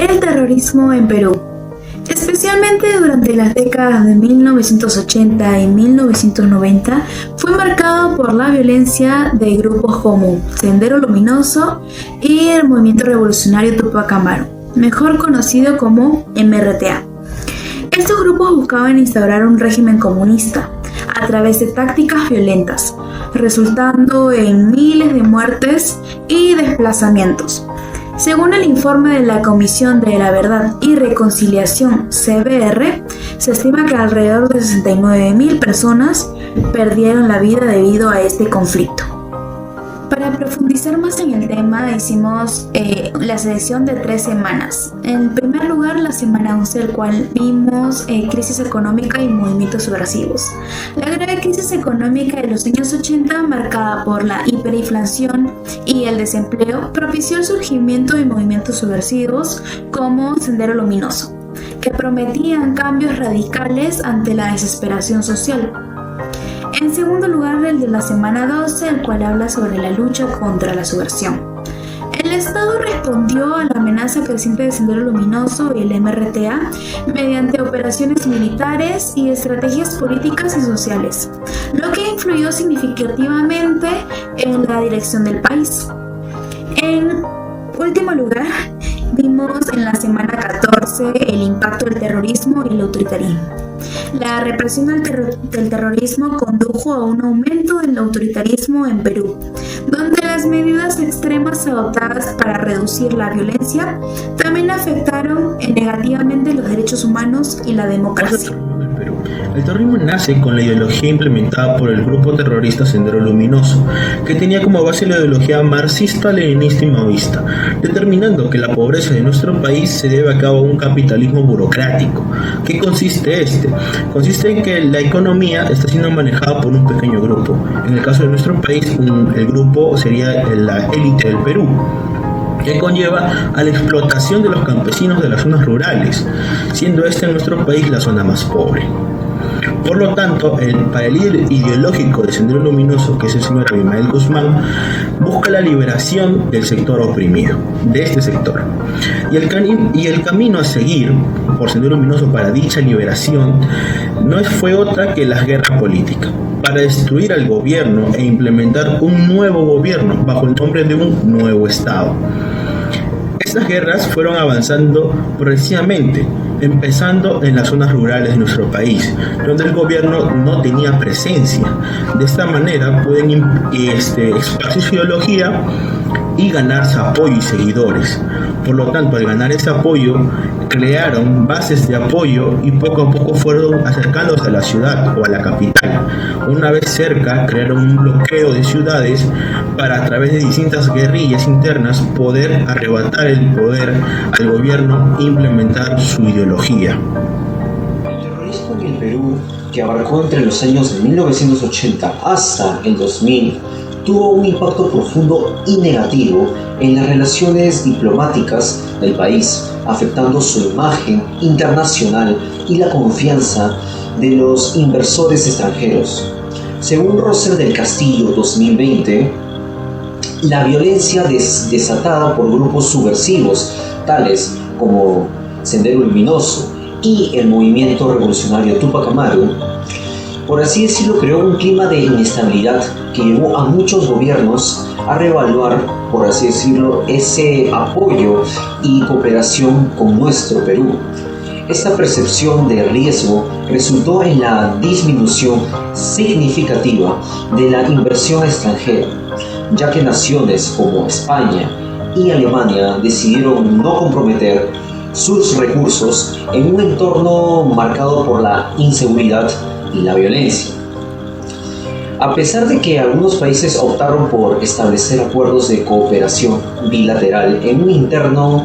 El terrorismo en Perú. Especialmente durante las décadas de 1980 y 1990, fue marcado por la violencia de grupos como Sendero Luminoso y el Movimiento Revolucionario Tupac Amaru, mejor conocido como MRTA. Estos grupos buscaban instaurar un régimen comunista a través de tácticas violentas, resultando en miles de muertes y desplazamientos. Según el informe de la Comisión de la Verdad y Reconciliación (CVR), se estima que alrededor de 69.000 personas perdieron la vida debido a este conflicto. Para profundizar más en el tema, hicimos la selección de 3 semanas. En primer lugar, la semana 11, el cual vimos crisis económica y movimientos subversivos. La grave crisis económica de los años 80, marcada por la hiperinflación y el desempleo, propició el surgimiento de movimientos subversivos como Sendero Luminoso, que prometían cambios radicales ante la desesperación social. En segundo lugar, el de la semana 12, el cual habla sobre la lucha contra la subversión. El Estado respondió a la amenaza creciente de Sendero Luminoso y el MRTA mediante operaciones militares y estrategias políticas y sociales, lo que influyó significativamente en la dirección del país. En último lugar, vimos en la semana 14 el impacto del terrorismo y el autoritarismo. La represión del terrorismo condujo a un aumento del autoritarismo en Perú, donde las medidas extremas adoptadas para reducir la violencia también afectaron negativamente los derechos humanos y la democracia. El terrorismo nace con la ideología implementada por el grupo terrorista Sendero Luminoso, que tenía como base la ideología marxista, leninista y maoísta, determinando que la pobreza de nuestro país se debe a cabo a un capitalismo burocrático. ¿Qué consiste este? Consiste en que la economía está siendo manejada por un pequeño grupo. En el caso de nuestro país, el grupo sería la élite del Perú, que conlleva a la explotación de los campesinos de las zonas rurales, siendo esta en nuestro país la zona más pobre. Por lo tanto, para el líder ideológico de Sendero Luminoso, que es el señor Abimael Guzmán, busca la liberación del sector oprimido, de este sector. Y el camino a seguir por Sendero Luminoso para dicha liberación fue otra que la guerra política, para destruir al gobierno e implementar un nuevo gobierno bajo el nombre de un nuevo Estado. Estas guerras fueron avanzando progresivamente, empezando en las zonas rurales de nuestro país, donde el gobierno no tenía presencia. De esta manera pueden expandir su ideología y ganarse apoyo y seguidores. Por lo tanto, al ganar ese apoyo, crearon bases de apoyo y poco a poco fueron acercándose a la ciudad o a la capital. Una vez cerca, crearon un bloqueo de ciudades para, a través de distintas guerrillas internas, poder arrebatar el poder al gobierno e implementar su ideología. El terrorismo en el Perú, que abarcó entre los años de 1980 hasta el 2000, tuvo un impacto profundo y negativo en las relaciones diplomáticas del país, afectando su imagen internacional y la confianza de los inversores extranjeros. Según Rosel del Castillo 2020, la violencia desatada por grupos subversivos tales como Sendero Luminoso y el movimiento revolucionario Tupac Amaru, por así decirlo, creó un clima de inestabilidad que llevó a muchos gobiernos a reevaluar, por así decirlo, ese apoyo y cooperación con nuestro Perú. Esta percepción de riesgo resultó en la disminución significativa de la inversión extranjera, ya que naciones como España y Alemania decidieron no comprometer sus recursos en un entorno marcado por la inseguridad y la violencia. A pesar de que algunos países optaron por establecer acuerdos de cooperación bilateral en un intento,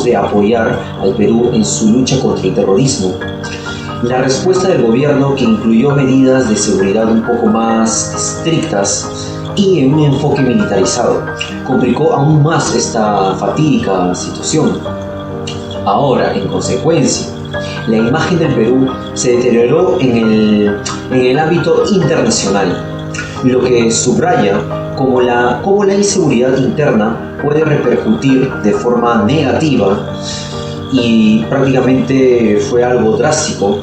de apoyar al Perú en su lucha contra el terrorismo, la respuesta del gobierno, que incluyó medidas de seguridad un poco más estrictas y un enfoque militarizado, complicó aún más esta fatídica situación. Ahora, en consecuencia, la imagen del Perú se deterioró en el ámbito internacional. lo que subraya cómo la inseguridad interna puede repercutir de forma negativa, y prácticamente fue algo drástico,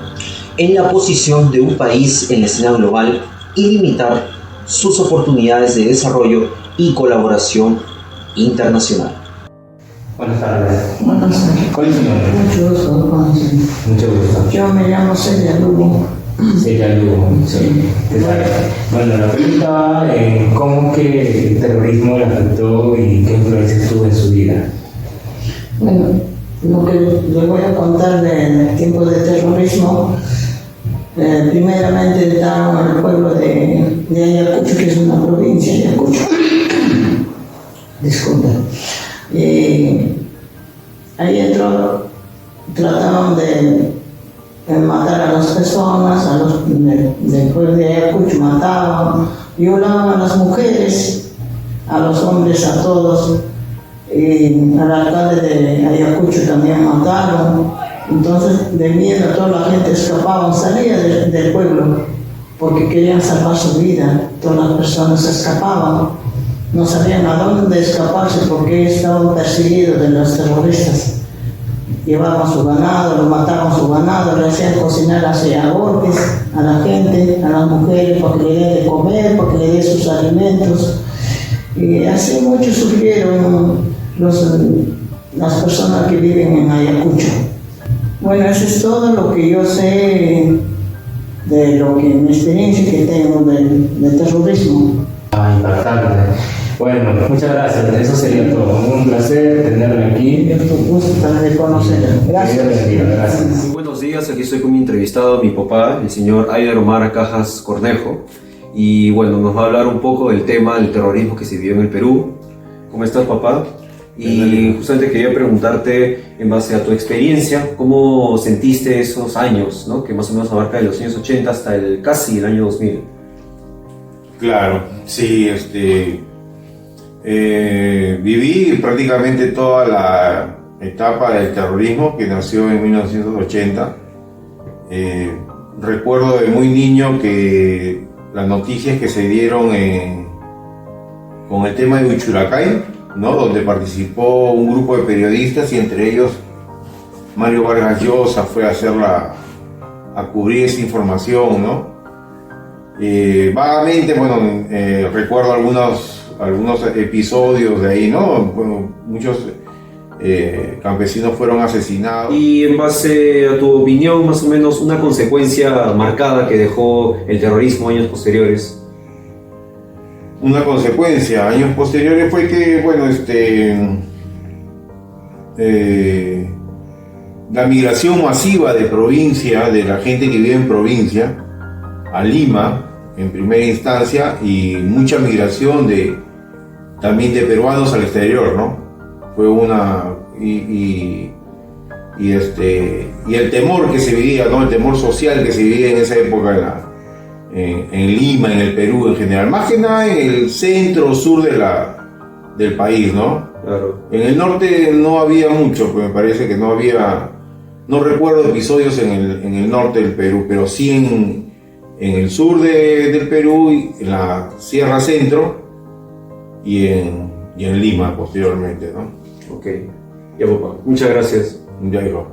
en la posición de un país en la escena global y limitar sus oportunidades de desarrollo y colaboración internacional. Buenas tardes. Buenas tardes. ¿Cuál es su nombre? Mucho gusto, Juanse. Mucho gusto. Yo me llamo Celia Lugo. Celia Lugo. Sí. ¿Qué tal? Bueno, la pregunta va en cómo que el terrorismo le afectó y qué influencia tuvo en su vida. Bueno, lo que les voy a contar del tiempo de terrorismo, primeramente estaba en el pueblo de Ayacucho, que es una provincia de Ayacucho. Disculpen. Ahí entró, trataban de matar a las personas, del pueblo de Ayacucho, mataban, violaban a las mujeres, a los hombres, a todos, y al alcalde de Ayacucho también mataron. Entonces, de miedo, toda la gente escapaba, salía del pueblo, porque querían salvar su vida. Todas las personas escapaban, no sabían a dónde escaparse porque estaban perseguidos de los terroristas. Llevaban su ganado, lo mataban su ganado, le hacían cocinar a golpes a la gente, a las mujeres, para que le den de comer, para que le den sus alimentos. Y así muchos sufrieron las personas que viven en Ayacucho. Bueno, eso es todo lo que yo sé de mi experiencia que tengo del terrorismo. Impactante. Bueno, muchas gracias. Eso sería todo. Un placer tenerla aquí. Un gusto también de conocerla. Gracias. Gracias. Muy buenos días, aquí estoy con mi entrevistado, mi papá, el señor Aider Omar Cajas Cornejo. Y bueno, nos va a hablar un poco del tema del terrorismo que se vivió en el Perú. ¿Cómo estás, papá? Y justamente quería preguntarte, en base a tu experiencia, ¿cómo sentiste esos años, ¿no? Que más o menos abarca de los años 80 hasta casi el año 2000? Claro, sí, viví prácticamente toda la etapa del terrorismo que nació en 1980. Recuerdo de muy niño que las noticias que se dieron con el tema de Huichuracay, ¿no? Donde participó un grupo de periodistas y entre ellos Mario Vargas Llosa fue a cubrir esa información, ¿no? Vagamente, bueno, recuerdo algunos episodios de ahí, ¿no? Bueno, muchos campesinos fueron asesinados. Y en base a tu opinión, más o menos, una consecuencia marcada que dejó el terrorismo años posteriores. Una consecuencia años posteriores fue que, bueno, la migración masiva de provincia, de la gente que vive en provincia, a Lima, en primera instancia, y mucha migración también de peruanos al exterior, ¿no? Fue y el temor que se vivía, ¿no? El temor social que se vivía en esa época en Lima, en el Perú en general, más que nada en el centro sur del país, ¿no? Claro. En el norte no había mucho, pues me parece que no recuerdo episodios en el norte del Perú, pero sí en el sur del Perú, en la Sierra Centro y en Lima posteriormente, ¿no? Ok, ya, papá, muchas gracias. Ya, hijo.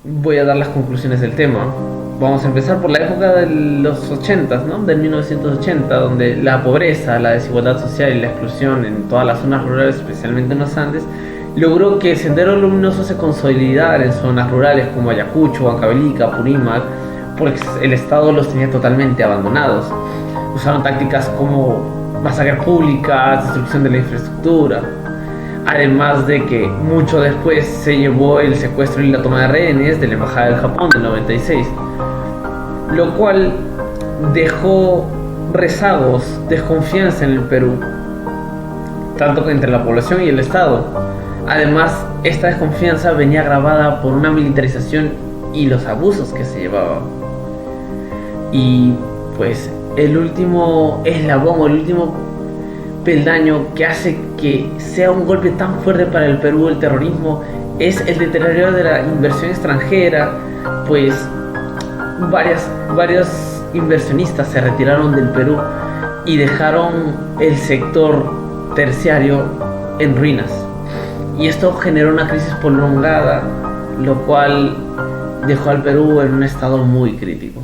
Voy a dar las conclusiones del tema. Vamos a empezar por la época de los 80, ¿no? Del 1980, donde la pobreza, la desigualdad social y la exclusión en todas las zonas rurales, especialmente en los Andes, logró que el Sendero Luminoso se consolidara en zonas rurales como Ayacucho, Huancavelica, Purímac, porque el Estado los tenía totalmente abandonados. Usaron tácticas como masacres públicas, destrucción de la infraestructura, además de que mucho después se llevó el secuestro y la toma de rehenes de la Embajada del Japón del 96, lo cual dejó rezagos, desconfianza en el Perú, tanto entre la población y el Estado. Además, esta desconfianza venía agravada por una militarización y los abusos que se llevaban. Y pues el último eslabón, o el último peldaño que hace que sea un golpe tan fuerte para el Perú el terrorismo es el deterioro de la inversión extranjera, pues varios inversionistas se retiraron del Perú y dejaron el sector terciario en ruinas. Y esto generó una crisis prolongada, lo cual dejó al Perú en un estado muy crítico.